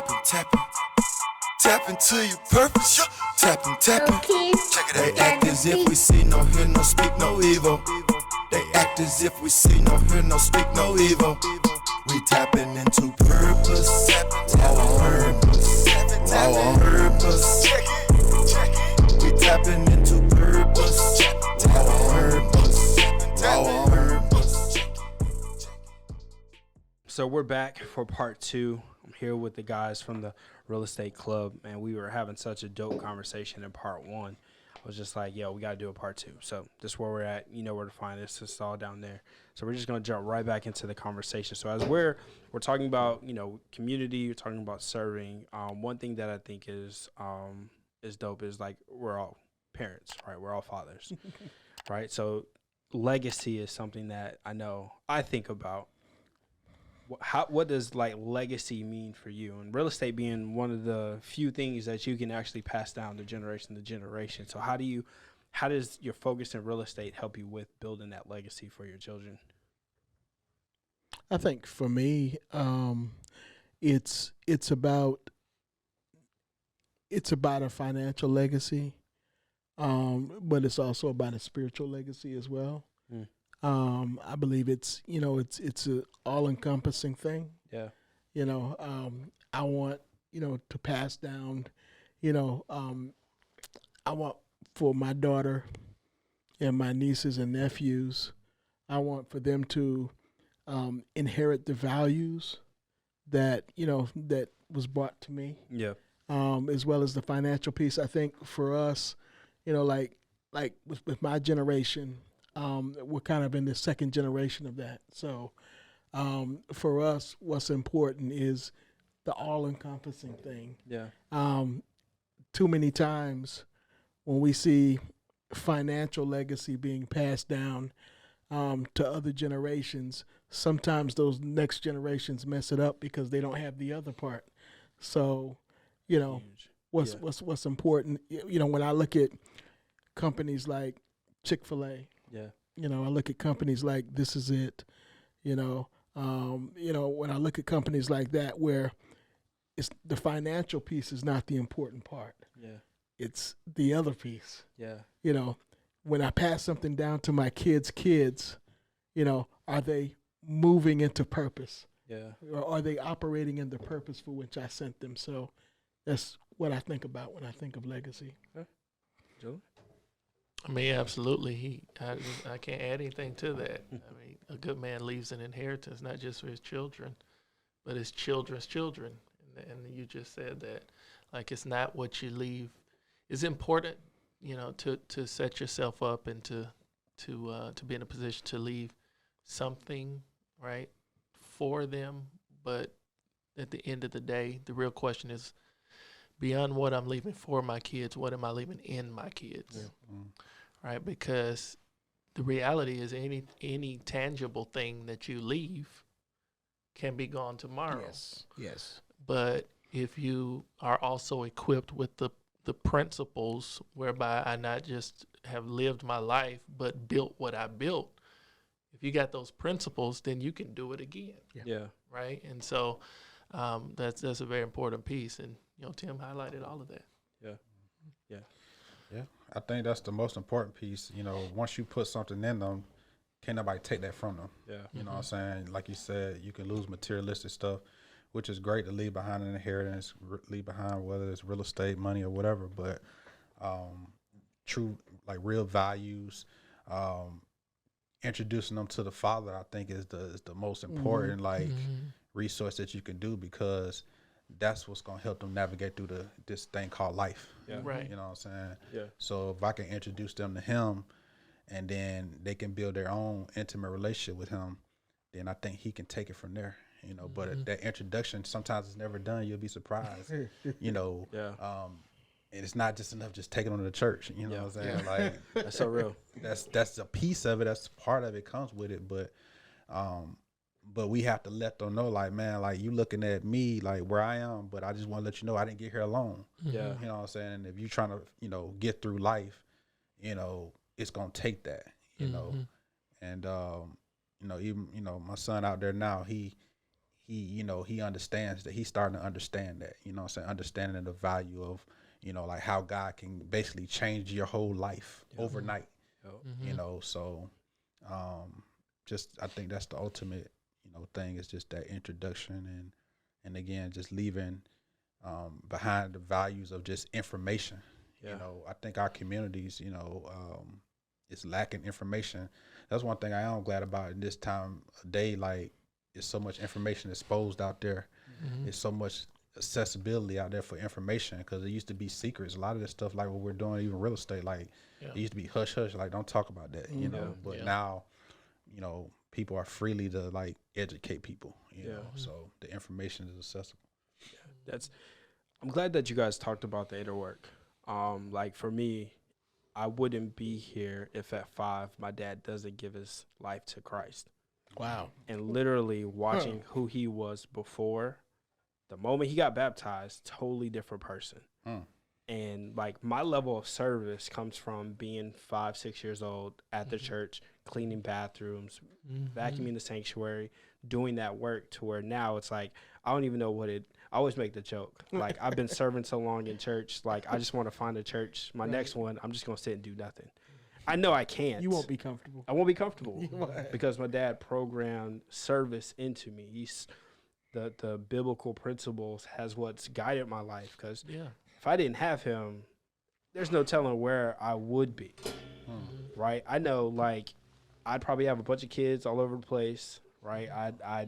tapping. Tap into your purpose. Tapping. Check it. They act as if we see, no hear, no speak, no evil. They act as if we see, no hear, no speak, no evil. We tapping into purpose. Purpose. We tapping into purpose. Purpose. So we're back for part 2. I'm here with the guys from the Real Estate Club, and we were having such a dope conversation in part 1. I was just like, yo, we got to do a part 2. So this is where we're at. You know where to find us. It's all down there. So we're just going to jump right back into the conversation. So as we're talking about, community, we're talking about serving. One thing that I think is dope is, like, we're all parents, right? We're all fathers, right? So legacy is something that I think about. What does, like, legacy mean for you? And real estate being one of the few things that you can actually pass down to generation to generation. So how does your focus in real estate help you with building that legacy for your children? I think for me, it's about a financial legacy, but it's also about a spiritual legacy as well. I believe it's an all-encompassing thing. Yeah. I want, to pass down, I want for my daughter and my nieces and nephews, I want for them to inherit the values that was brought to me. Yeah. As well as the financial piece. I think for us, like with my generation, we're kind of in the second generation of that. So for us, what's important is the all-encompassing thing. Yeah. Too many times when we see financial legacy being passed down to other generations, sometimes those next generations mess it up because they don't have the other part. So, what's important, when I look at companies like Chick-fil-A, I look at companies like This Is It, when I look at companies like that where it's the financial piece is not the important part. Yeah. It's the other piece. Yeah. When I pass something down to my kids, are they moving into purpose? Yeah. Or are they operating in the purpose for which I sent them? So that's what I think about when I think of legacy. Okay. Joe? I mean, absolutely. I can't add anything to that. I mean, a good man leaves an inheritance, not just for his children, but his children's children. And you just said that, like, it's not what you leave. It's important, to set yourself up and to be in a position to leave something, right, for them. But at the end of the day, the real question is, beyond what I'm leaving for my kids, what am I leaving in my kids? Yeah. Right? Because the reality is any tangible thing that you leave can be gone tomorrow. Yes. But if you are also equipped with the principles whereby I not just have lived my life, but built what I built, if you got those principles, then you can do it again. Yeah. Right? And so that's a very important piece. And, Tim highlighted all of that. Yeah, I think that's the most important piece. Once you put something in them, can't nobody take that from them. Yeah. You know what I'm saying? Like you said, you can lose materialistic stuff, which is great to leave behind an inheritance, leave behind whether it's real estate, money, or whatever. But true, like, real values, introducing them to the Father, I think is the most important resource that you can do, because that's what's going to help them navigate through this thing called life. Yeah. Right. You know what I'm saying? Yeah. So if I can introduce them to him, and then they can build their own intimate relationship with him, then I think he can take it from there. But that introduction sometimes is never done. You'll be surprised. Yeah. And it's not just enough just taking them to the church. You know what I'm saying? Like, that's so real. That's a piece of it. That's part of it comes with it. But we have to let them know, like, man, like, you looking at me like where I am, but I just want to let you know I didn't get here alone. Yeah. You know what I'm saying? And if you're trying to, get through life, it's going to take that, and, even, my son out there now, he he understands that. He's starting to understand that, you know what I'm saying? Understanding the value of, like how God can basically change your whole life overnight, you know? So, just, I think that's the ultimate, thing is just that introduction and again, just leaving, behind the values of just information. I think our communities, is lacking information. That's one thing I am glad about in this time of day. Like, there's so much information exposed out there. There's so much accessibility out there for information, because it used to be secrets. A lot of this stuff, like what we're doing, even real estate, like it used to be hush hush, like don't talk about that, But now, people are freely to like educate people, you know. So the information is accessible. I'm glad that you guys talked about the inner work. Like for me, I wouldn't be here if at 5 my dad doesn't give his life to Christ. Wow. And literally watching who he was before, the moment he got baptized, totally different person. And like my level of service comes from being 5, 6 years old at the church, cleaning bathrooms, vacuuming the sanctuary, doing that work, to where now it's like, I don't even know what I always make the joke. Like, I've been serving so long in church, like I just want to find a church. My next one, I'm just going to sit and do nothing. I know I can't. You won't be comfortable. I won't be comfortable because my dad programmed service into me. He's the biblical principles has what's guided my life, because if I didn't have him, there's no telling where I would be, right? I know, like, I'd probably have a bunch of kids all over the place, right? I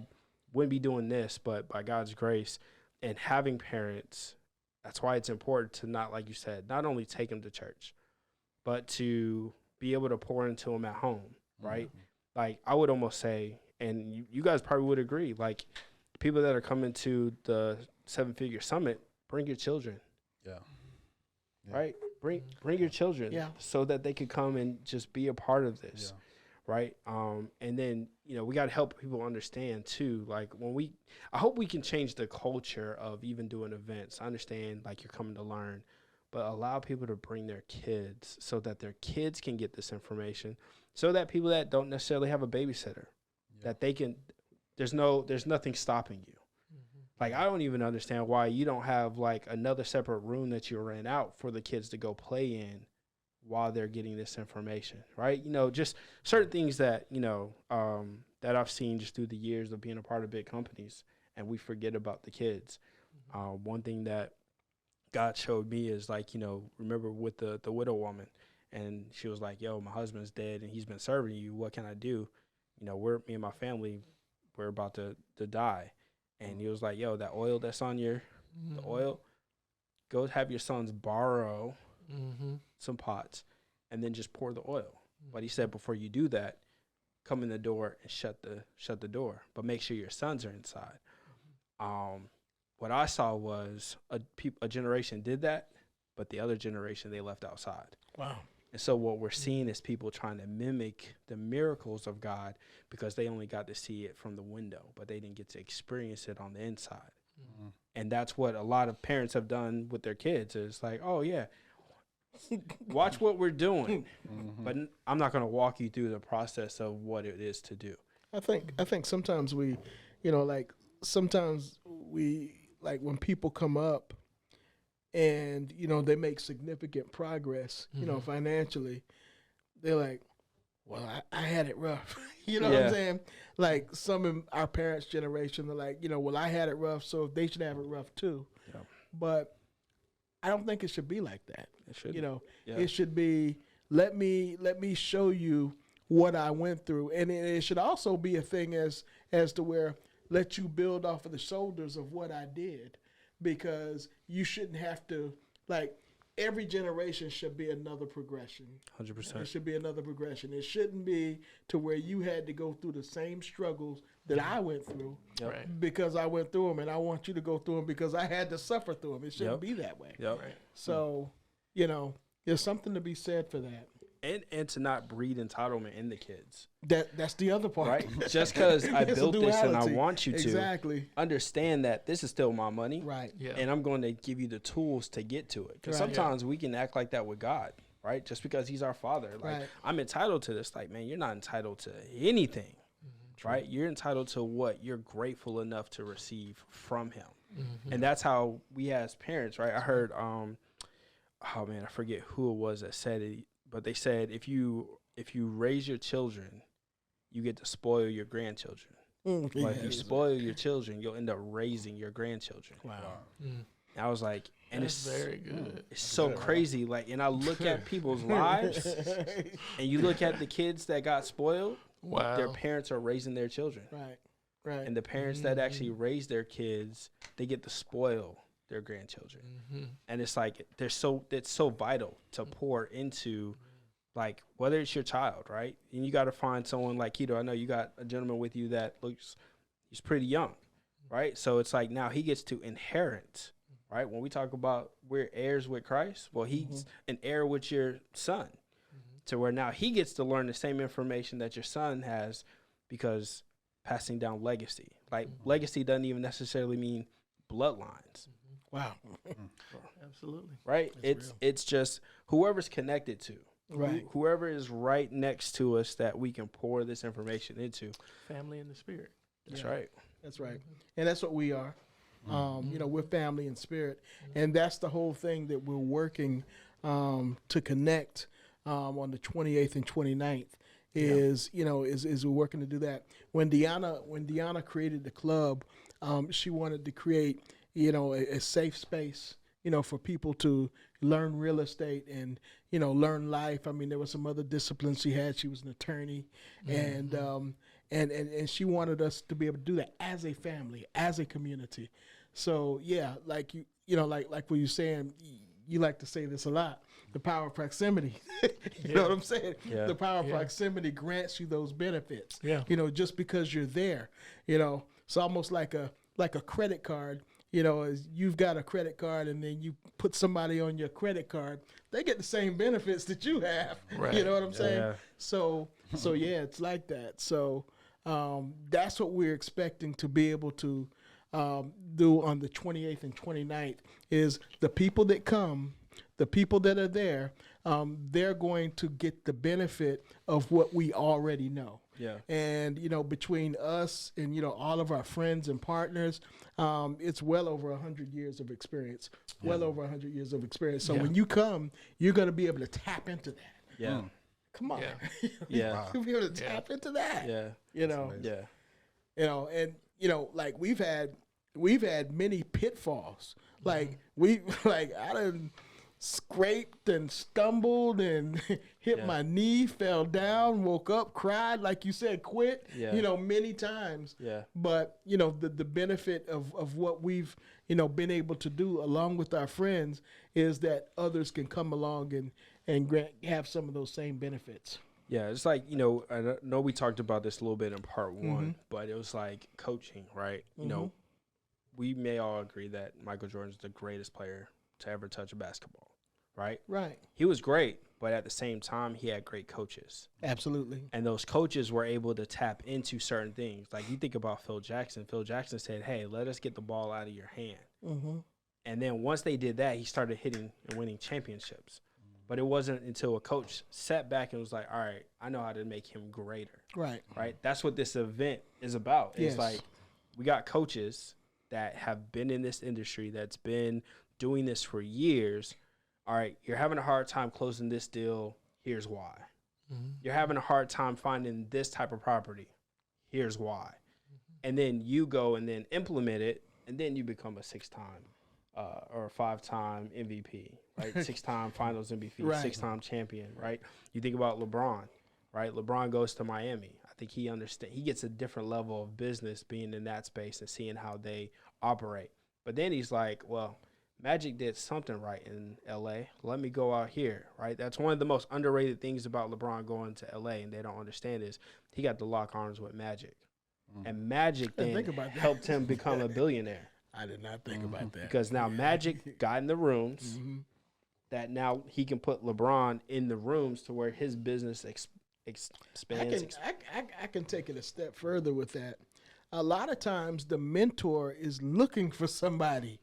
wouldn't be doing this, but by God's grace and having parents, that's why it's important to not, like you said, not only take them to church, but to be able to pour into them at home, right? Like, I would almost say, and you guys probably would agree, like, people that are coming to the 7-Figure Summit, bring your children. Right? Bring your children so that they could come and just be a part of this. Right? And then, we got to help people understand too, like I hope we can change the culture of even doing events. I understand, like, you're coming to learn, but allow people to bring their kids so that their kids can get this information, so that people that don't necessarily have a babysitter, that they can, there's nothing stopping you. Like, I don't even understand why you don't have, like, another separate room that you rent out for the kids to go play in while they're getting this information, right? Just certain things that, that I've seen just through the years of being a part of big companies, and we forget about the kids. One thing that God showed me is, like, remember with the widow woman, and she was like, yo, my husband's dead and he's been serving you. What can I do? Me and my family, we're about to die. And he was like, yo, that oil that's on the oil, go have your sons borrow some pots and then just pour the oil. But he said, before you do that, come in the door and shut the door, but make sure your sons are inside. What I saw was a generation did that, but the other generation, they left outside. Wow. And so what we're seeing is people trying to mimic the miracles of God because they only got to see it from the window, but they didn't get to experience it on the inside. And that's what a lot of parents have done with their kids. Is like, oh, yeah, watch what we're doing, but I'm not going to walk you through the process of what it is to do. I think sometimes we, sometimes we, like, when people come up and, they make significant progress, financially, they're like, well, I had it rough. What I'm saying? Like, some of our parents' generation, they're like, well, I had it rough, so they should have it rough too. Yeah. But I don't think it should be like that. It should. It should be, let me show you what I went through. And it should also be a thing as to where, let you build off of the shoulders of what I did. Because you shouldn't have to, like, every generation should be another progression. 100%. It should be another progression. It shouldn't be to where you had to go through the same struggles that I went through because I went through them, and I want you to go through them because I had to suffer through them. It shouldn't be that way. Right. So, there's something to be said for that. And to not breed entitlement in the kids. That's the other part. Right? Just because I built this and I want you to. Exactly. Understand that this is still my money. Right. Yeah. And I'm going to give you the tools to get to it. Because sometimes we can act like that with God, right? Just because he's our father. Like, I'm entitled to this. Like, man, you're not entitled to anything. right? You're entitled to what you're grateful enough to receive from him. And that's how we as parents, right? I heard, oh man, I forget who it was that said it, but they said if you raise your children, you get to spoil your grandchildren. But if you spoil your children, you'll end up raising your grandchildren. Wow. And I was like, and That's very good. it's so crazy. Like, and I look at people's lives, and you look at the kids that got spoiled. Wow. Their parents are raising their children. Right. And the parents that actually raise their kids, they get to spoil their grandchildren. And it's like it's so vital to pour into, like, whether it's your child, right? And you got to find someone like Kito. I know you got a gentleman with you that he's pretty young, right? So it's like now he gets to inherit, right? When we talk about we're heirs with Christ, well, he's an heir with your son, to where now he gets to learn the same information that your son has, because passing down legacy. Like, legacy doesn't even necessarily mean bloodlines. Wow. Absolutely. Right? It's just whoever's connected to. Right. Whoever is right next to us that we can pour this information into. Family in the spirit. That's right. That's right. And that's what we are. We're family in spirit. And that's the whole thing that we're working to connect on the 28th and 29th is we're working to do that. When Deanna created the club, she wanted to create, a safe space, for people to learn real estate and, learn life. I mean, there were some other disciplines she had. She was an attorney, and she wanted us to be able to do that as a family, as a community. So yeah, like like what you're saying, you like to say this a lot. The power of proximity. You know what I'm saying? Yeah. The power of proximity grants you those benefits. Yeah. Just because you're there. It's almost like a credit card. As you've got a credit card and then you put somebody on your credit card, they get the same benefits that you have. Right. You know what I'm saying? Yeah. So yeah, it's like that. So that's what we're expecting to be able to do on the 28th and 29th is the people that come, the people that are there, they're going to get the benefit of what we already know. Yeah. And, between us and, all of our friends and partners, it's well over 100 years of experience, So when you come, you're going to be able to tap into that. Yeah. Come on. Yeah. You'll be able to tap into that. Yeah. Yeah. Yeah. Like we've had many pitfalls. Like I done scraped and stumbled and hit my knee, fell down, woke up, cried, like you said, quit, many times. Yeah. But, the benefit of what we've, been able to do along with our friends is that others can come along and have some of those same benefits. Yeah, it's like, I know we talked about this a little bit in part one, but it was like coaching, right? We may all agree that Michael Jordan's the greatest player to ever touch a basketball, right? Right. He was great, but at the same time, he had great coaches. Absolutely. And those coaches were able to tap into certain things. Like, you think about Phil Jackson. Phil Jackson said, hey, let us get the ball out of your hand. And then once they did that, he started hitting and winning championships. But it wasn't until a coach sat back and was like, all right, I know how to make him greater. Right. Right? That's what this event is about. Yes. It's like we got coaches that have been in this industry, that's been doing this for years. All right, you're having a hard time closing this deal. Here's why. You're having a hard time finding this type of property. Here's why. And then you go and then implement it, and then you become a 6-time or 5-time MVP, right? 6-time Finals MVP, Right. 6-time champion, right? You think about LeBron, right? LeBron goes to Miami. I think he gets a different level of business being in that space and seeing how they operate. But then he's like, well, Magic did something right in LA. Let me go out here, right? That's one of the most underrated things about LeBron going to LA, and they don't understand is he got to lock arms with Magic. And Magic then helped him become a billionaire. I did not think about that. Because now Magic got in the rooms that now he can put LeBron in the rooms to where his business expands. I can take it a step further with that. A lot of times the mentor is looking for somebody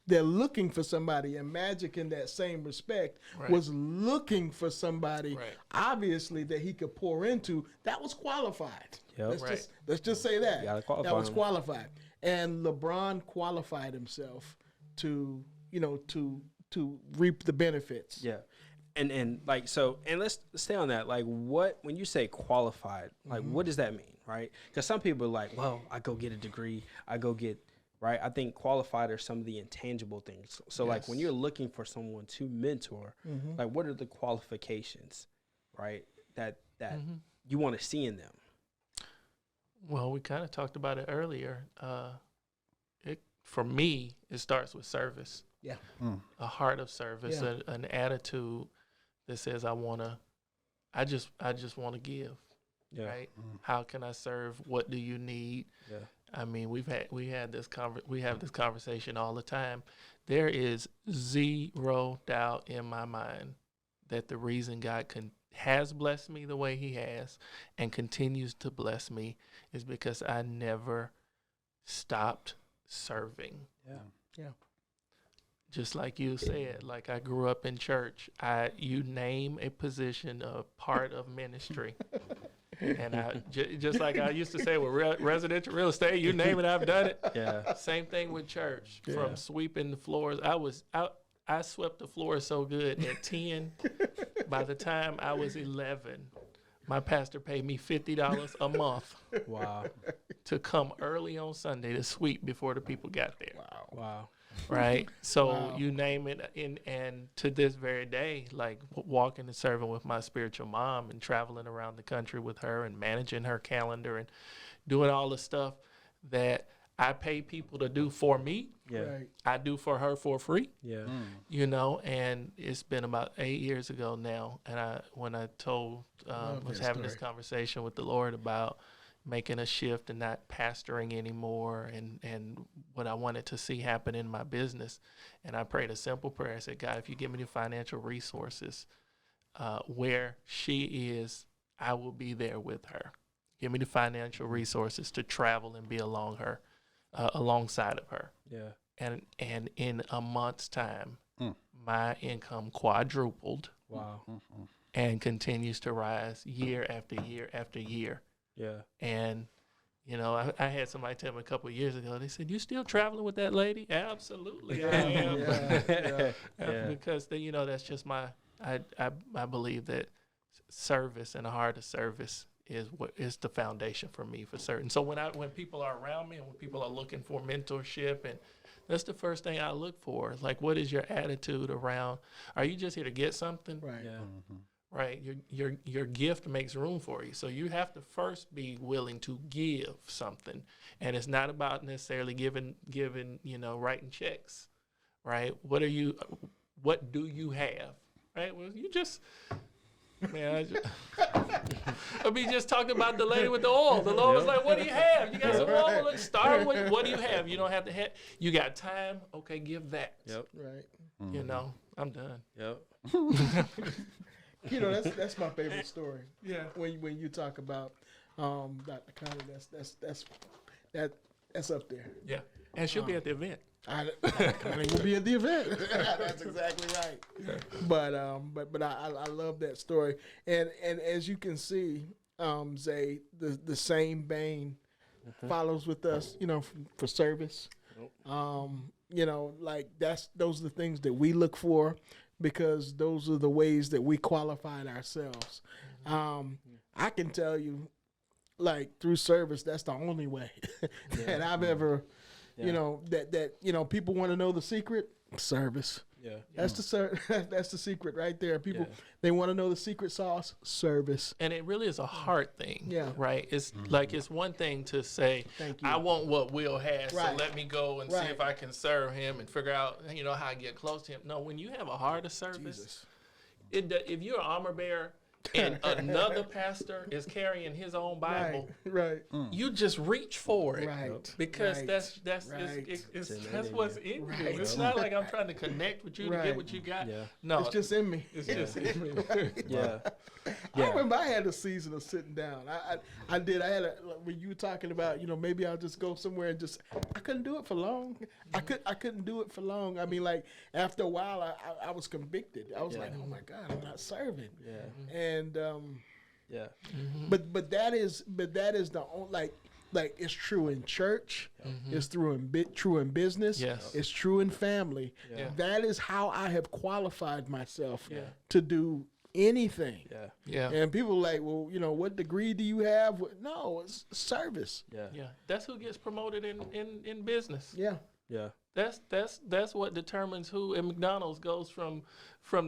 They're looking for somebody, and Magic, in that same respect, was looking for somebody, obviously, that he could pour into that was qualified. Yep. Let's just say that. That was him. qualified. And LeBron qualified himself to reap the benefits. Yeah. And like, so, and let's stay on that. Like, when you say qualified, like, what does that mean, right? Because some people are like, well, I go get a degree, I go get, right? I think qualified are some of the intangible things. So like, when you're looking for someone to mentor, like, what are the qualifications, right? That you want to see in them? Well, we kind of talked about it earlier. For me, it starts with service. Yeah. A heart of service, an attitude that says, I just want to give. Yeah. Right? How can I serve? What do you need? Yeah. I mean, we have this conversation all the time. There is zero doubt in my mind that the reason God has blessed me the way He has and continues to bless me is because I never stopped serving. Yeah. Yeah. Just like you said, like I grew up in church. You name a position, a part of ministry. And just like I used to say with residential real estate, you name it, I've done it. Yeah. Same thing with church. From sweeping the floors. I swept the floor so good at 10. By the time I was 11, my pastor paid me $50 a month. Wow. To come early on Sunday to sweep before the people got there. Wow. Right? So you name it. And to this very day, like walking and serving with my spiritual mom and traveling around the country with her and managing her calendar and doing all the stuff that I pay people to do for me. Yeah. Right. I do for her for free. Yeah. And it's been about 8 years ago now. And when I was having this conversation with the Lord about making a shift and not pastoring anymore and what I wanted to see happen in my business. And I prayed a simple prayer. I said, God, if you give me the financial resources where she is, I will be there with her. Give me the financial resources to travel and be alongside of her. Yeah. And in a month's time, my income quadrupled. Wow. And continues to rise year after year after year. Yeah. And, I had somebody tell me a couple of years ago, they said, you still traveling with that lady? Absolutely, I am. Because, that's just I believe that service and a heart of service is the foundation for me for certain. So when people are around me and when people are looking for mentorship, and that's the first thing I look for. Like, what is your attitude around, are you just here to get something? Right. Yeah. Right, your gift makes room for you. So you have to first be willing to give something, and it's not about necessarily giving, writing checks, right? What do you have, right? Well, you just, man, I mean, just talking about the lady with the oil. The Lord was like, "What do you have? You got some oil? Well, let's start with what do you have? You don't have to have. You got time? Okay, give that. Yep. Right. I'm done. Yep. That's my favorite story. Yeah. When you talk about Dr. Connie, that's up there. Yeah, and she'll be at the event. Connie will be at the event. That's exactly right. Yeah. But I love that story, and as you can see, Zay, the same vein follows with us. For service. Like those are the things that we look for, because those are the ways that we qualified ourselves. I can tell you, like, through service, that's the only way that I've ever, that people want to know the secret. Service. Yeah. That's the secret right there. People, they want to know the secret sauce. Service. And it really is a heart thing. Yeah. Right? It's like, it's one thing to say, I want what Will has, so let me go and see if I can serve him and figure out, how I get close to him. No, when you have a heart of service, if you're an armor bearer, and another pastor is carrying his own Bible, Right. you just reach for it, Right. because Right. that's Right. that's what's in you. Right. It's not like I'm trying to connect with you to Right. get what you got. Yeah. No, It's just in me. it's just in me. Yeah. I remember I had a season of sitting down. I did. I had when you were talking about, maybe I'll just go somewhere and just. I couldn't do it for long. I couldn't do it for long. I mean, like after a while, I was convicted. I was like, oh my God, I'm not serving. Yeah. And Yeah. but that is the only like it's true in church. It's true in business. Yes. It's true in family. Yeah. That is how I have qualified myself Yeah. to do anything. Yeah. Yeah. And people like, well, what degree do you have? No, it's service. Yeah. Yeah, that's who gets promoted in business. Yeah. Yeah. That's what determines who at McDonald's goes from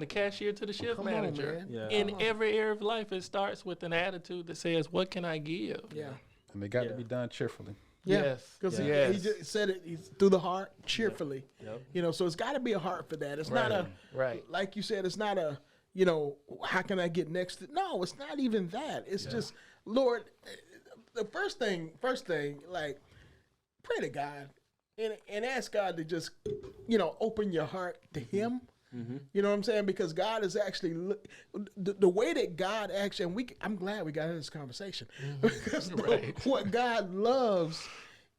the cashier to the shift Come on, manager. man. Yeah. In every area of life, it starts with an attitude that says, "What can I give?" Yeah. And they got to Yeah. be done cheerfully. Yeah. Yes. Because Yes. he just said it through the heart, cheerfully. Yep. So it's got to be a heart for that. It's not a, Right. like you said, it's not a, how can I get next to? No, it's not even that. It's just, Lord, the first thing, like, pray to God and ask God to just, open your heart to Him. You know what I'm saying? Because God is actually the way that God actually, and I'm glad we got into this conversation because what God loves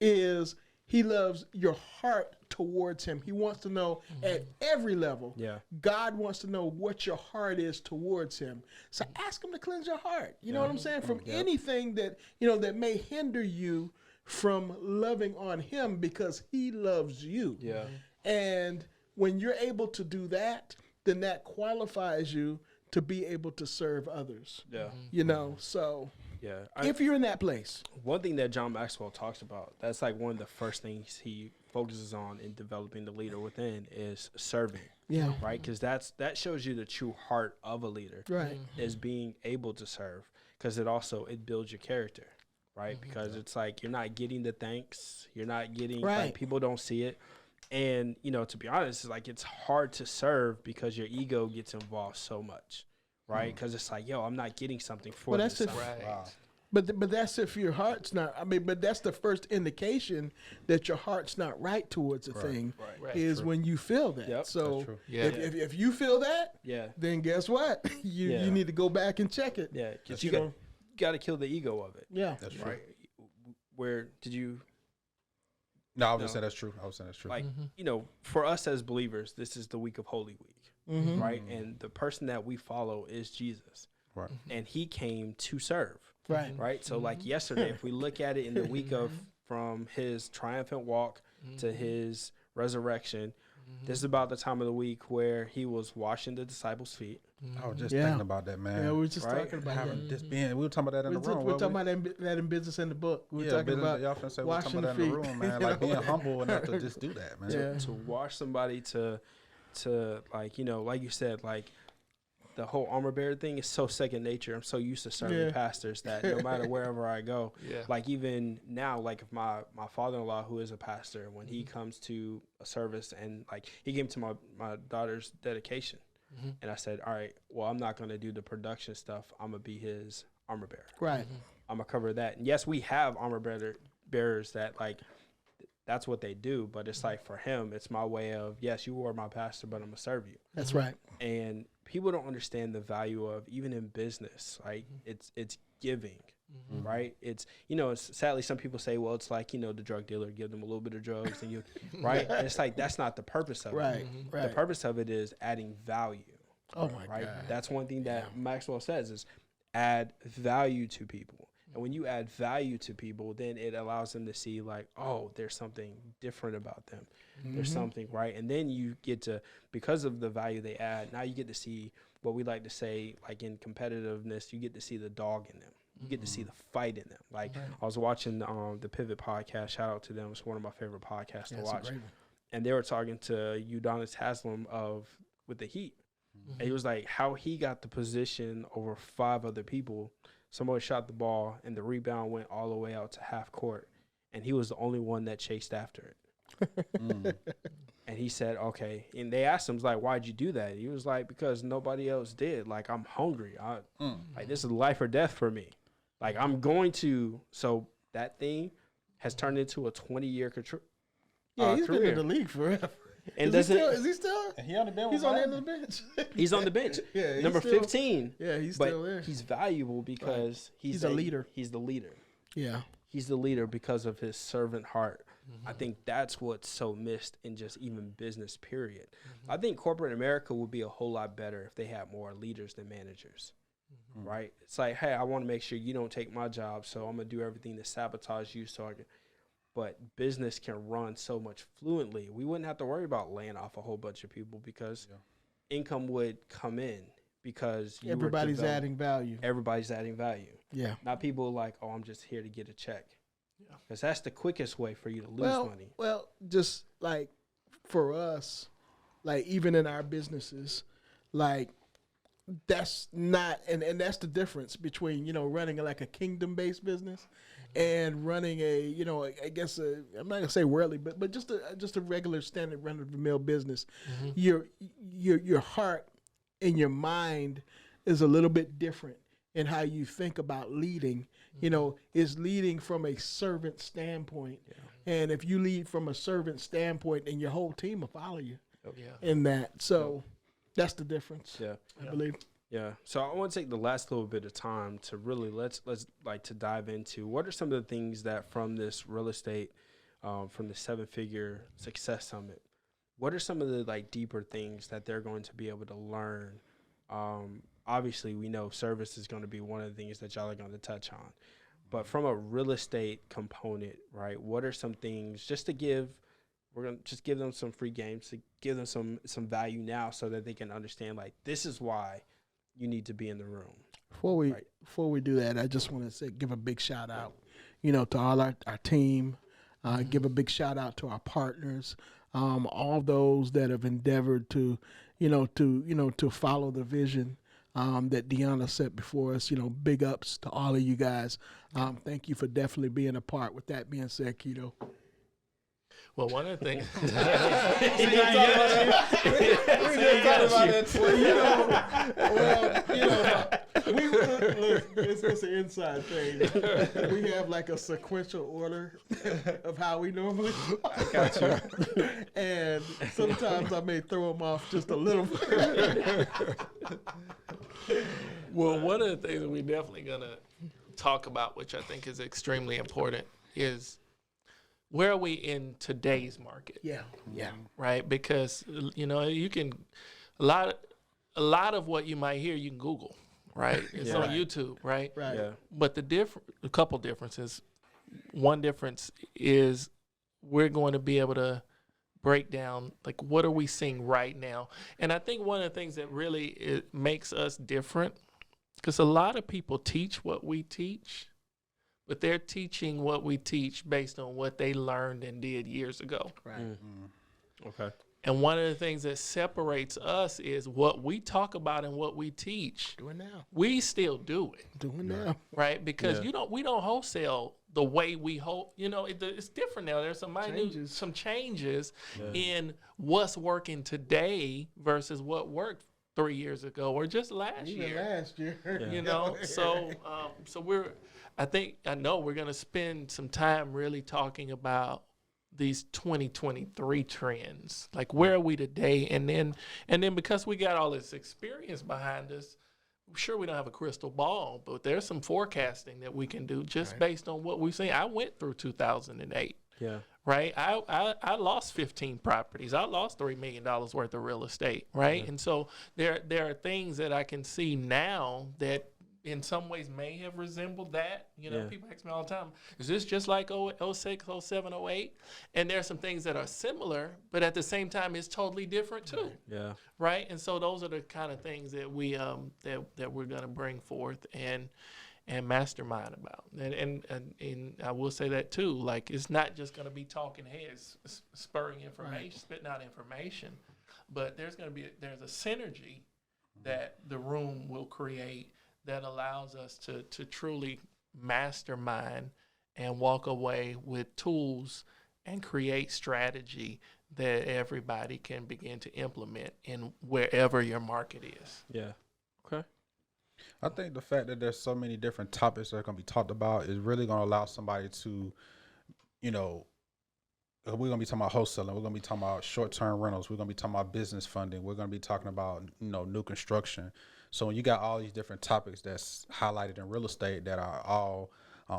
is He loves your heart towards Him. He wants to know at every level. Yeah. God wants to know what your heart is towards Him. So ask Him to cleanse your heart. You know what I'm saying? From anything that that may hinder you from loving on Him because He loves you. Yeah. And when you're able to do that, then that qualifies you to be able to serve others. Yeah. So Yeah. if you're in that place. One thing that John Maxwell talks about, that's like one of the first things he focuses on in developing the leader within is serving. Yeah. Right? Because that shows you the true heart of a leader. Right. Is being able to serve, because it builds your character. Right? Because it's like you're not getting the thanks. You're not getting, like, people don't see it. And, to be honest, it's hard to serve because your ego gets involved so much, right? Because it's like, I'm not getting something for Well, this. that's it. Right. Wow. But that's if your heart's not. But that's the first indication that your heart's not right towards a thing. Right. Is when you feel that. Yep. So That's true. Yeah. if you feel that, Yeah. then guess what? You need to go back and check it. Yeah. Because You you know? got to kill the ego of it. Yeah. That's true. Right? Where did you, No, I was just saying that's true. like, for us as believers, this is the week of Holy Week, right? And the person that we follow is Jesus. Right. And He came to serve. Right. Right. So like yesterday, if we look at it in the week of from His triumphant walk to His resurrection, this is about the time of the week where He was washing the disciples' feet. I was just Yeah. thinking about that, man. Yeah, we were just Right? talking about Having that. this being, we were talking about that in the room. We're wasn't talking we? about that in business in the book. We're Yeah, talking business, about y'all finna say we're talking washing about the that in the feet. room, man. Like being humble enough to just do that, man. Yeah. To wash somebody to like, like you said, like the whole armor bearer thing is so second nature. I'm so used to serving pastors that no matter wherever I go, like even now, like if my father-in-law, who is a pastor, when he comes to a service and like he came to my daughter's dedication, and I said, all right, well, I'm not going to do the production stuff. I'm going to be his armor bearer. right. I'm going to cover that. And yes, we have armor bearers that like, that's what they do. But it's like for him, it's my way of, yes, you are my pastor, but I'm going to serve you. That's right. And people don't understand the value of, even in business, right? It's giving, right? It's, it's, sadly, some people say, well, it's like, the drug dealer, give them a little bit of drugs and right? And it's like, that's not the purpose of Right. it. Right. The purpose of it is adding value, Oh my right? God. That's one thing that Maxwell says is add value to people. And when you add value to people, then it allows them to see like, oh, there's something different about them. There's something, right? And then you get to, because of the value they add, now you get to see what we like to say, like in competitiveness, you get to see the dog in them. You get to see the fight in them. Like I was watching the Pivot podcast. Shout out to them. It's one of my favorite podcasts to watch. And they were talking to Udonis Haslam with the Heat. And he was like, how he got the position over 5 other people. Someone shot the ball and the rebound went all the way out to half court. And he was the only one that chased after it. And he he said, okay. And they asked him, like, why'd you do that? He was like, because nobody else did. Like, I'm hungry. Like, this is life or death for me. Like, I'm going to. So that thing has turned into a 20-year career. He's been in the league forever. And is he still? And he only been He's on the end of the bench. He's on the bench. Yeah, number still, 15. Yeah, he's but still there. He's valuable because he's a leader. He's the leader. Yeah. He's the leader because of his servant heart. I think that's what's so missed in just even business, period. I think corporate America would be a whole lot better if they had more leaders than managers, right? It's like, hey, I want to make sure you don't take my job, so I'm going to do everything to sabotage you so I can. But business can run so much fluently. We wouldn't have to worry about laying off a whole bunch of people because income would come in because everybody's adding value. Everybody's adding value. Yeah. Not people like, oh, I'm just here to get a check. Because that's the quickest way for you to lose money. Well, just like for us, like even in our businesses, like that's not, and that's the difference between, running like a kingdom-based business and running a, I guess, I'm not going to say worldly, but just a regular standard run-of-the-mill business. Your heart and your mind is a little bit different in how you think about leading. Is leading from a servant standpoint. Yeah. And if you lead from a servant standpoint, then your whole team will follow you in that. So that's the difference, I believe. Yeah. So I want to take the last little bit of time to really let's like to dive into what are some of the things that from this real estate, from the 7-figure success summit, what are some of the like deeper things that they're going to be able to learn? Obviously, we know service is going to be one of the things that y'all are going to touch on. But from a real estate component, right, what are some things just to give – we're going to just give them some free games to give them some value now so that they can understand, like, this is why you need to be in the room. Before we do that, I just want to give a big shout-out, to all our team, give a big shout-out to our partners, all those that have endeavored to follow the vision that Deanna set before us. Big ups to all of you guys. Thank you for definitely being a part. With that being said, Kito. Well, one of the things. It's an inside thing. We have like a sequential order of how we normally. I got you. And sometimes I may throw them off just a little bit. Well, one of the things that we're definitely going to talk about, which I think is extremely important, is where are we in today's market? Yeah. Right? Because, you can, a lot of what you might hear, you can Google, right? It's on YouTube, right? Right. Yeah. But a couple differences. One difference is we're going to be able to break down, like, what are we seeing right now? And I think one of the things that really makes us different, because a lot of people teach what we teach, but they're teaching what we teach based on what they learned and did years ago. Right. Mm-hmm. Okay. And one of the things that separates us is what we talk about and what we teach. Doing now. We still do it. Doing now. Right? Because we don't wholesale the way we it's different now. There's some changes in what's working today versus what worked 3 years ago or just last year. So I know we're going to spend some time really talking about these 2023 trends. Like, where are we today? And then because we got all this experience behind us, I'm sure we don't have a crystal ball, but there's some forecasting that we can do just based on what we've seen. I went through 2008. Yeah. Right. I lost 15 properties. I lost $3 million worth of real estate. Right. Yeah. And so there are things that I can see now that in some ways may have resembled that. People ask me all the time, is this just like 06, 07, 08? And there are some things that are similar, but at the same time, it's totally different too. Yeah. Right. And so those are the kind of things that we that we're going to bring forth and mastermind about. And I will say that too, like, it's not just going to be talking heads, spurring information, spitting out information, but there's a synergy that the room will create that allows us to truly mastermind and walk away with tools and create strategy that everybody can begin to implement in wherever your market is. Yeah. Okay. I think the fact that there's so many different topics that are going to be talked about is really going to allow somebody to, you know, we're going to be talking about wholesaling. We're going to be talking about short-term rentals. We're going to be talking about business funding. We're going to be talking about, you know, new construction. So when you got all these different topics that's highlighted in real estate that are all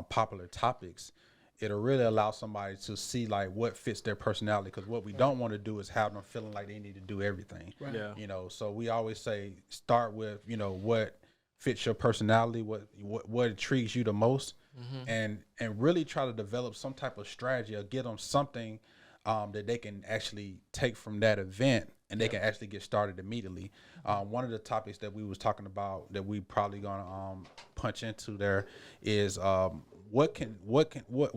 popular topics, it'll really allow somebody to see like what fits their personality. Because what we don't want to do is have them feeling like they need to do everything. Right. Yeah. You know, so we always say start with, you know, what fits your personality, what intrigues you the most, and really try to develop some type of strategy or get them something that they can actually take from that event and they can actually get started immediately. One of the topics that we was talking about that we probably gonna punch into there is what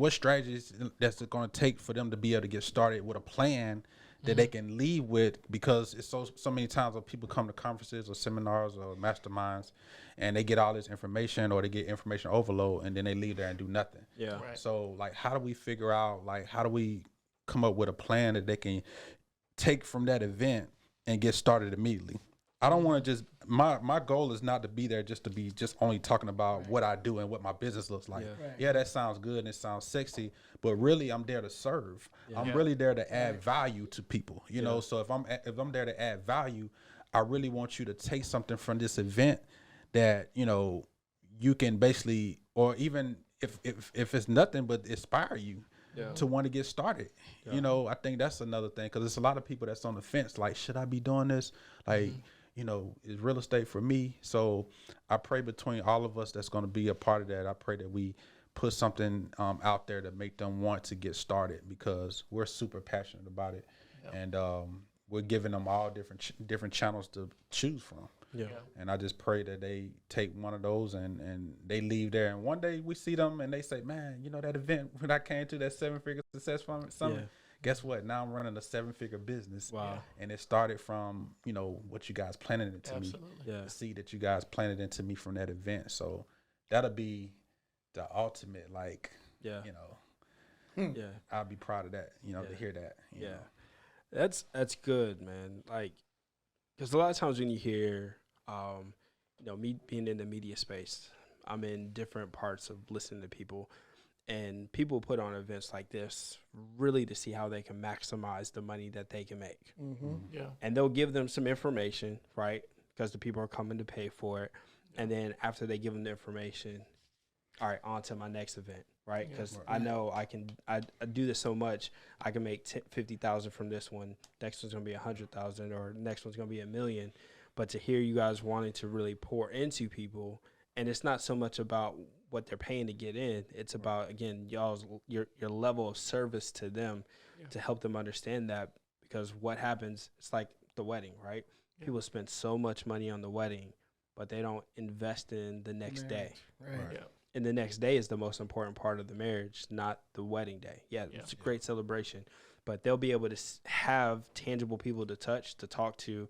strategies that's it gonna take for them to be able to get started with a plan that they can leave with, because it's so many times when people come to conferences or seminars or masterminds and they get all this information or they get information overload and then they leave there and do nothing. Yeah. Right. So like, how do we figure out, like, how do we come up with a plan that they can take from that event and get started immediately? I don't want to just, my goal is not to be there just to be just only talking about what I do and what my business looks like. Yeah. Right. Yeah, that sounds good and it sounds sexy, but really I'm there to serve. I'm Yeah. really there to add value to people, you know? So if I'm there to add value, I really want you to take something from this event that, you know, you can basically, or even if it's nothing but inspire you to want to get started. You know, I think that's another thing, because there's a lot of people that's on the fence, like, should I be doing this? Like, you know, is real estate for me? So I pray between all of us that's going to be a part of that, I pray that we put something out there to make them want to get started, because we're super passionate about it. And we're giving them all different channels to choose from. Yeah. And I just pray that they take one of those and they leave there, and one day we see them and they say, man, you know, that event when I came to that 7-figure success summit, Yeah. guess what? Now I'm running a 7-figure business. Wow. And it started from, you know, what you guys planted into me. Yeah. The seed that you guys planted into me from that event. So that'll be the ultimate, like, Yeah. you know, Yeah. I'll be proud of that, you know, to hear that. You Yeah. know. That's good, man. Like, because a lot of times when you hear, you know, me being in the media space, I'm in different parts of listening to people, and people put on events like this really to see how they can maximize the money that they can make. Yeah. And they'll give them some information, right? Because the people are coming to pay for it. And then after they give them the information, all right, on to my next event, right? Because I know I do this so much, I can make 50,000 from this one. Next one's gonna be 100,000, or next one's gonna be 1 million. But to hear you guys wanting to really pour into people, and it's not so much about what they're paying to get in, it's about, again, your level of service to them to help them understand that. Because what happens, it's like the wedding, right? People spend so much money on the wedding, but they don't invest in the next day. Right. Yeah. And the next day is the most important part of the marriage, not the wedding day. Yeah, it's a great celebration, but they'll be able to have tangible people to touch, to talk to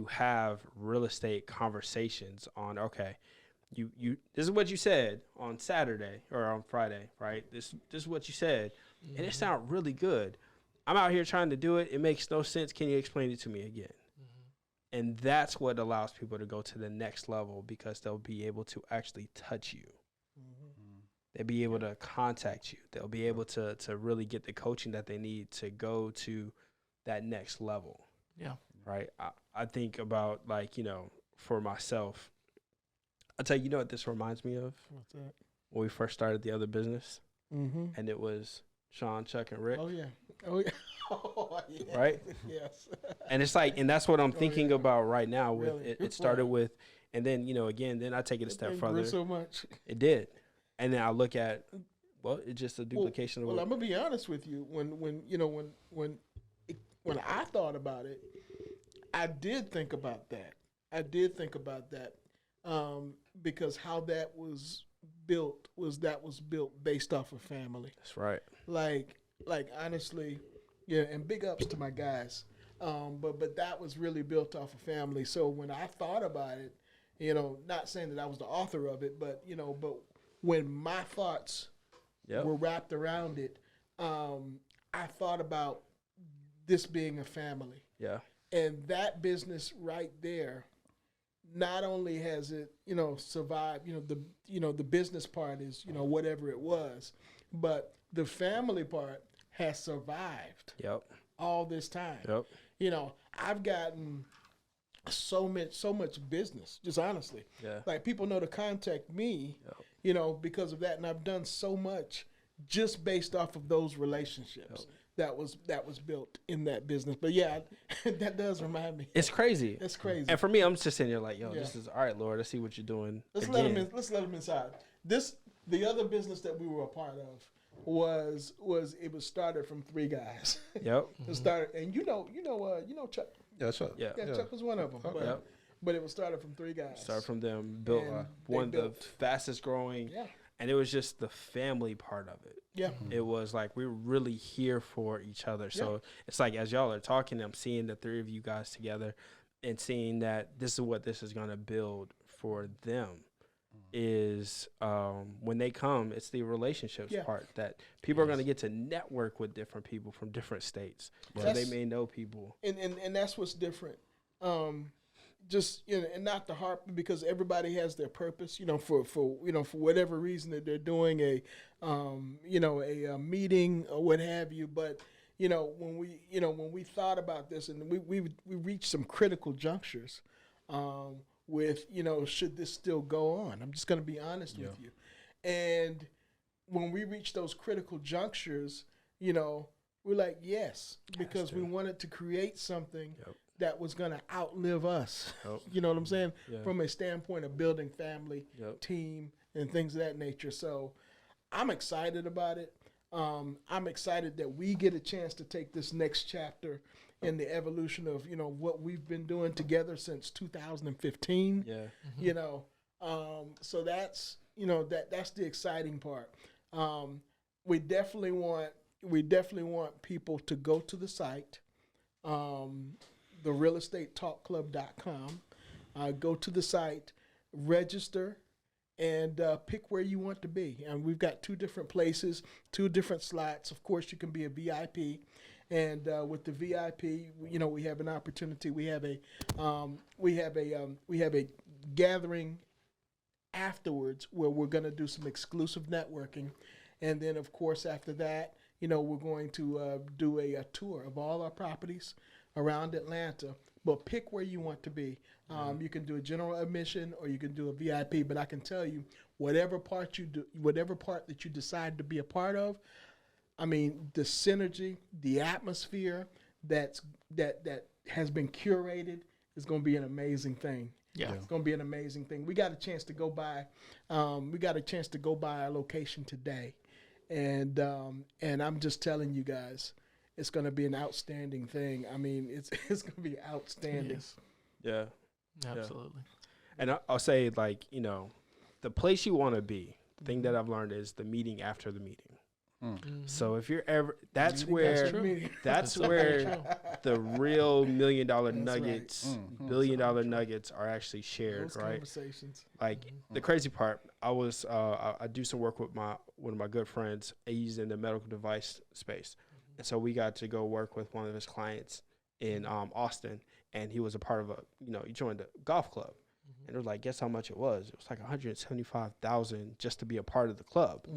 have real estate conversations on, okay, you this is what you said on Saturday or on Friday, right? This is what you said, and it sounded really good. I'm out here trying to do it. It makes no sense. Can you explain it to me again? And that's what allows people to go to the next level, because they'll be able to actually touch you. They'll be able to contact you. They'll be able to really get the coaching that they need to go to that next level. Yeah. Right. I think about, like, you know, for myself, I'll tell you, you know what this reminds me of? What's that? When we first started the other business, Mm-hmm. and it was Sean, Chuck, and Rick. Oh yeah. Oh yeah. Oh, yeah. Right? Yes. And it's like, and that's what I'm thinking yeah. about right now. With Really? it started Right. with, and then, you know, again, then I take it a step It further. grew so much. It did. And then I look at, well, it's just a duplication of Well, what. I'm gonna be honest with you. When I thought about it, I did think about that. Because how that was built was based off of family. That's right. Like honestly, yeah. And big ups to my guys. But that was really built off of family. So when I thought about it, you know, not saying that I was the author of it, but you know, but when my thoughts Yep. were wrapped around it, I thought about this being a family. Yeah. And that business right there, not only has it, survived, the business part is, whatever it was, but the family part has survived Yep. all this time. Yep. I've gotten so much business, just honestly. Yeah. Like people know to contact me, because of that, and I've done so much just based off of those relationships that was built in that business. But yeah, that does remind me. It's crazy. It's crazy. And for me, I'm just sitting there like, this is all right, Lord. Let's see what you're doing. Let's let them inside. The other business that we were a part of was started from 3 guys. Yep. It started, and Chuck. Yeah, sure. Yeah. Chuck was one of them. Okay. But it was started from 3 guys. Started from them. Built And one they of the built. fastest growing. Yeah. And it was just the family part of it. Yeah. It was like we were really here for each other. So it's like as y'all are talking, I'm seeing the 3 of you guys together and seeing that this is what this is going to build for them is when they come, it's the relationships part that people are going to get to network with different people from different states. So they may know people. And that's what's different. Just and not the harp, because everybody has their purpose. For whatever reason that they're doing a meeting or what have you. But when we thought about this, and we reached some critical junctures with should this still go on? I'm just going to be honest with you. And when we reached those critical junctures, we're like yes, because we wanted to create something. That was going to outlive us. You know what I'm saying? Yeah. From a standpoint of building family, team, and things of that nature. So I'm excited about it. I'm excited that we get a chance to take this next chapter in the evolution of, what we've been doing together since 2015. Yeah. So that's, that's the exciting part. We definitely want people to go to the site. TheRealEstateTalkClub.com. Go to the site, register, and pick where you want to be. And we've got 2 different places, 2 different slots. Of course, you can be a VIP, and with the VIP, we have an opportunity. We have a gathering afterwards where we're going to do some exclusive networking, and then of course after that, we're going to do a tour of all our properties around Atlanta, but pick where you want to be. You can do a general admission or you can do a VIP, but I can tell you, whatever part that you decide to be a part of, I mean, the synergy, the atmosphere that has been curated is going to be an amazing thing. Yeah. It's going to be an amazing thing. We got a chance to go by. Our location today, and I'm just telling you guys, it's going to be an outstanding thing. I mean, it's going to be outstanding. Yes. Yeah. Absolutely. And I'll say, like, the place you want to be, the thing that I've learned is the meeting after the meeting. So if you're ever, that's where the real $1 million nuggets, $1 billion nuggets are actually shared, Those right? Conversations. Like the crazy part, I do some work with one of my good friends. He's in the medical device space, and so we got to go work with one of his clients in Austin, and he was a part of he joined a golf club, and it was like, guess how much it was? It was like $175,000 just to be a part of the club.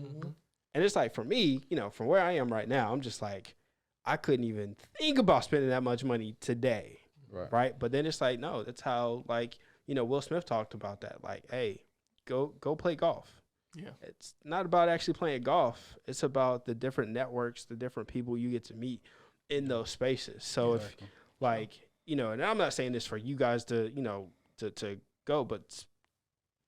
And it's like, for me, from where I am right now, I'm just like, I couldn't even think about spending that much money today. Right. But then it's like, no, that's how, like, Will Smith talked about that. Like, hey, go play golf. Yeah. It's not about actually playing golf. It's about the different networks, the different people you get to meet in those spaces. So if, like, and I'm not saying this for you guys to go, but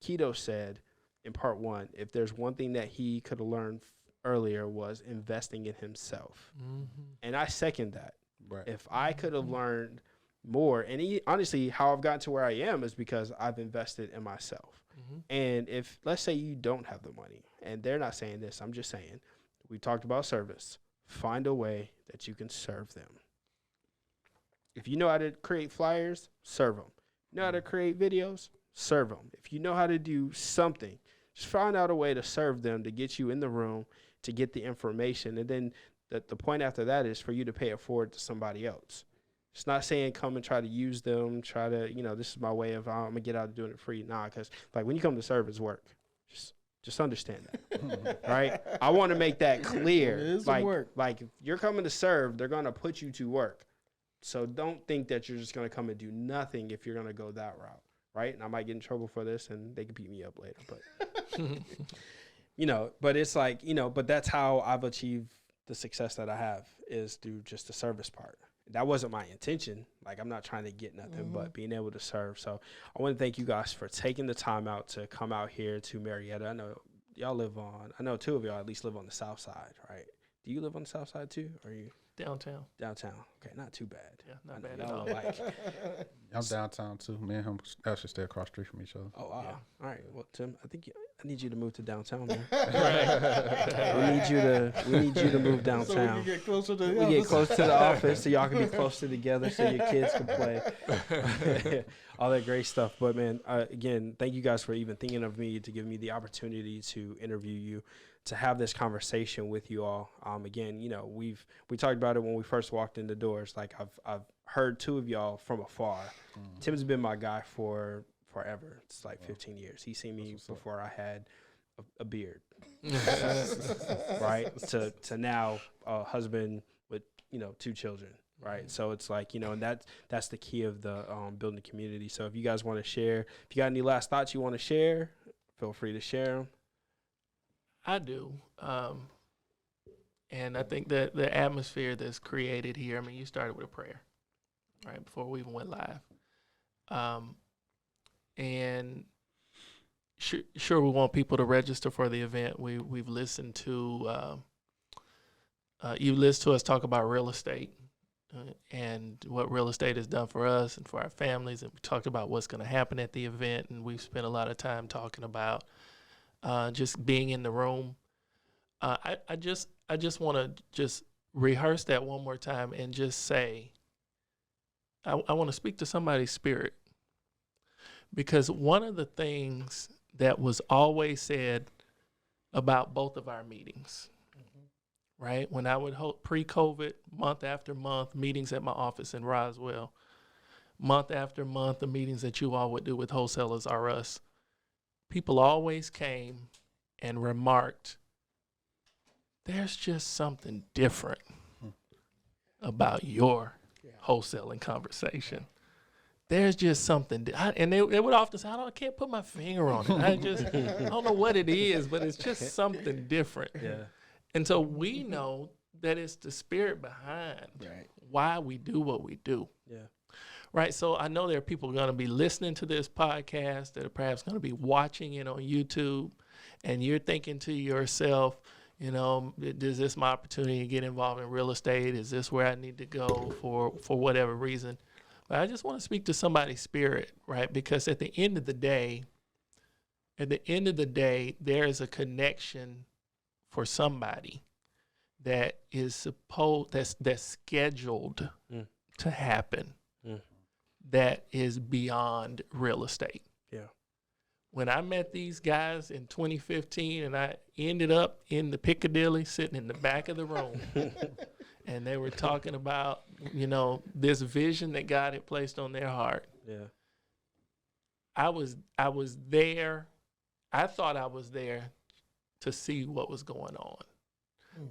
Kito said in part 1, if there's one thing that he could have learned earlier was investing in himself. And I second that. Right. If I could have learned more, and honestly, how I've gotten to where I am is because I've invested in myself. And if, let's say you don't have the money, and they're not saying this, I'm just saying, we talked about service. Find a way that you can serve them. If you know how to create flyers, serve them. You know how to create videos, serve them. If you know how to do something, just find out a way to serve them, to get you in the room, to get the information. And then that the point after that is for you to pay it forward to somebody else. It's not saying come and try to use them, try to, this is my way of, I'm going to get out of doing it free. Nah, because, like, when you come to serve, it's work. Just understand that, right? I want to make that clear. It is like, work. Like, if you're coming to serve, they're going to put you to work. So don't think that you're just going to come and do nothing if you're going to go that route, right? And I might get in trouble for this, and they can beat me up later. But, but it's like, but that's how I've achieved the success that I have is through just the service part. That wasn't my intention. Like, I'm not trying to get nothing, but being able to serve. So I want to thank you guys for taking the time out to come out here to Marietta. I know y'all I know two of y'all at least live on the south side, right? Do you live on the south side too? Or are you Downtown. downtown? Okay, not too bad. Yeah, not bad Y'all at all. are like, I'm downtown too. Me and him actually stay across the street from each other. oh wow. Yeah. All right. Well, Tim, I think I need you to move to downtown, man. Right. We need you to move So we downtown. can get closer to We get close to the office so y'all can be closer together so your kids can play. All that great stuff. But, man, again, thank you guys for even thinking of me, to give me the opportunity to interview you, to have this conversation with you all. Again, we talked about it when we first walked in the doors. Like, I've heard two of y'all from afar. Tim's been my guy for forever. It's like 15 years. He's seen me before I had a beard. Right? To now a husband with, 2 children. Right. So it's like, and that's the key of the building a community. So if you guys want to share, if you got any last thoughts you want to share, feel free to share them. I do. And I think that the atmosphere that's created here, I mean, you started with a prayer, right, before we even went live. And sure, we want people to register for the event. We've listened to, you listened to us talk about real estate and what real estate has done for us and for our families. And we talked about what's going to happen at the event. And we've spent a lot of time talking about just being in the room. I just want to just rehearse that one more time and just say, I want to speak to somebody's spirit, because one of the things that was always said about both of our meetings, right? When I would hold pre-COVID, month after month, meetings at my office in Roswell, month after month, the meetings that you all would do with Wholesalers R Us, people always came and remarked, there's just something different about your wholesaling conversation. There's just something, and they would often say, I can't put my finger on it. I don't know what it is, but it's just something different. Yeah. And so we know that it's the spirit behind why we do what we do. Yeah. Right. So I know there are people going to be listening to this podcast that are perhaps going to be watching it on YouTube, and you're thinking to yourself, is this my opportunity to get involved in real estate? Is this where I need to go for whatever reason? But I just want to speak to somebody's spirit, right? Because at the end of the day, there is a connection for somebody that is that's scheduled to happen. That is beyond real estate. Yeah. When I met these guys in 2015 and I ended up in the Piccadilly sitting in the back of the room and they were talking about, this vision that God had placed on their heart. Yeah. I was there. I thought I was there to see what was going on.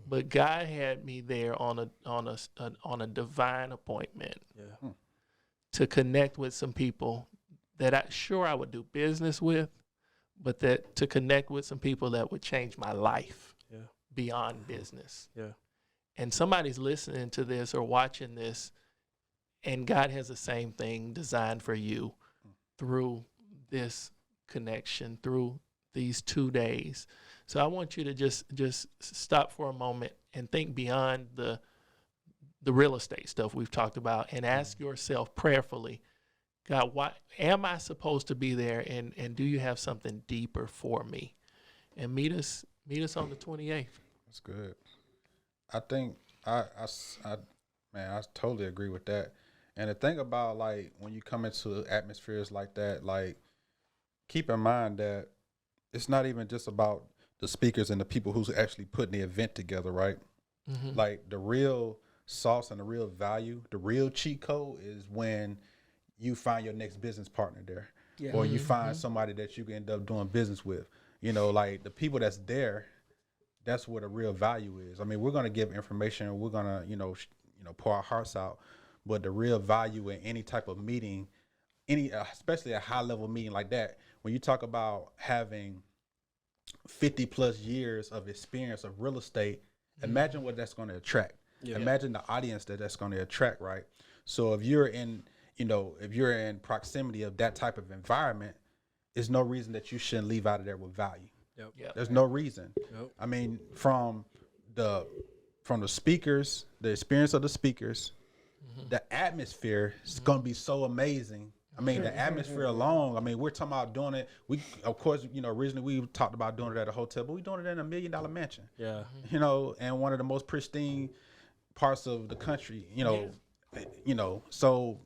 But God had me there on a divine appointment. Yeah. To connect with some people that I would do business with, but that to connect with some people that would change my life beyond business. Yeah. And somebody's listening to this or watching this, and God has the same thing designed for you through this connection, through these 2 days. So I want you to just stop for a moment and think beyond the real estate stuff we've talked about, and ask yourself prayerfully, God, why am I supposed to be there, and do you have something deeper for me? And meet us on the 28th. That's good. I think I totally agree with that. And the thing about, like, when you come into atmospheres like that, like, keep in mind that it's not even just about the speakers and the people who's actually putting the event together, right? Like the real sauce and the real value, the real cheat code is when you find your next business partner there, or you find somebody that you can end up doing business with. You know, like the people that's there, that's where the real value is. I mean, we're gonna give information, we're gonna pour our hearts out, but the real value in any type of meeting, especially a high level meeting like that, when you talk about having 50 plus years of experience of real estate, imagine what that's going to attract. Imagine the audience that's going to attract, right? So if you're in proximity of that type of environment, there's no reason that you shouldn't leave out of there with value. There's no reason. I mean, from the speakers, the experience of the speakers, the atmosphere is going to be so amazing. I mean, the atmosphere alone, I mean, we're talking about doing it. We, of course, originally we talked about doing it at a hotel, but we're doing it in $1 million mansion. And one of the most pristine parts of the country, so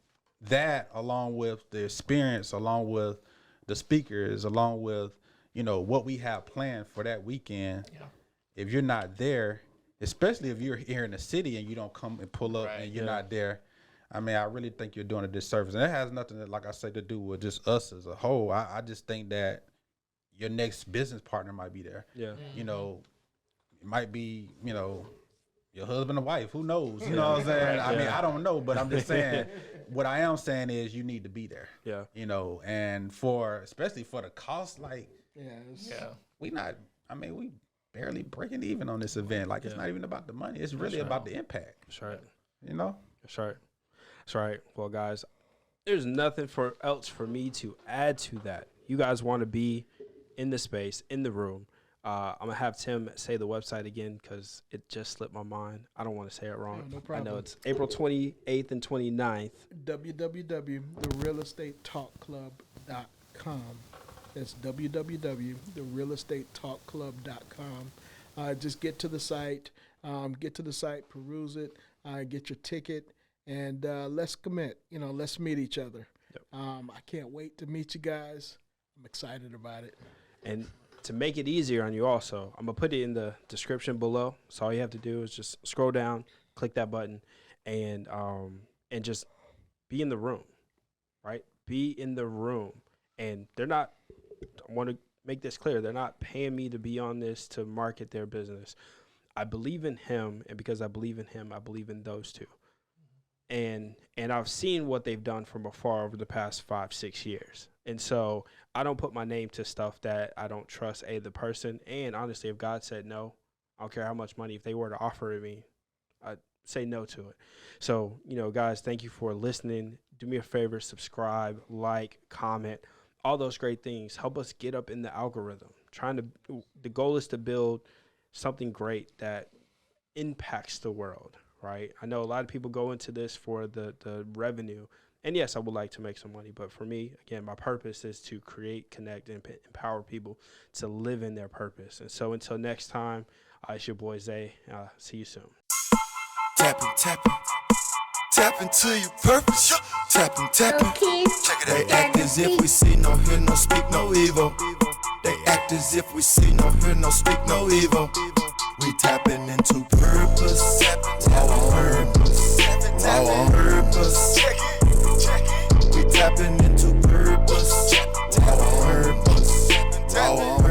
that along with the experience, along with the speakers, along with, what we have planned for that weekend, if you're not there, especially if you're here in the city and you don't come and pull up and you're not there, I mean, I really think you're doing a disservice. And it has nothing, like I said, to do with just us as a whole. I just think that your next business partner might be there. It might be, your husband or wife. Who knows? You know what I'm saying? I mean, I don't know, but I'm just saying, what I am saying is you need to be there. And especially for the cost, like, we barely breaking even on this event. Like, it's not even about the money. It's really about the impact. That's right. That's right. That's right. Well, guys, there's nothing else for me to add to that. You guys want to be in the space, in the room. I'm going to have Tim say the website again because it just slipped my mind. I don't want to say it wrong. No problem. I know it's April 28th and 29th. www.therealestatetalkclub.com. That's www.therealestatetalkclub.com. Just get to the site, peruse it, get your ticket, and let's commit. Let's meet each other. I can't wait to meet you guys. I'm excited about it. And to make it easier on you also, I'm going to put it in the description below. So all you have to do is just scroll down, click that button, and just be in the room, right? Be in the room. And they're not, I want to make this clear, they're not paying me to be on this to market their business. I believe in him, and because I believe in him, I believe in those two. And I've seen what they've done from afar over the past 5-6 years. And so I don't put my name to stuff that I don't trust, the person. And honestly, if God said no, I don't care how much money, if they were to offer it me, I'd say no to it. So, guys, thank you for listening. Do me a favor, subscribe, like, comment, all those great things. Help us get up in the algorithm. The goal is to build something great that impacts the world, right? I know a lot of people go into this for the revenue. And yes, I would like to make some money. But for me, again, my purpose is to create, connect, and empower people to live in their purpose. And so until next time, it's your boy Zay. See you soon. Tapping, tap into your purpose. Tapping. Check it. They act as if we see, no hear, no speak, no evil. They act as if we see, no hear, no speak, no evil. We tapping into purpose. Our purpose. Our purpose. We tapping into purpose. Our purpose. Our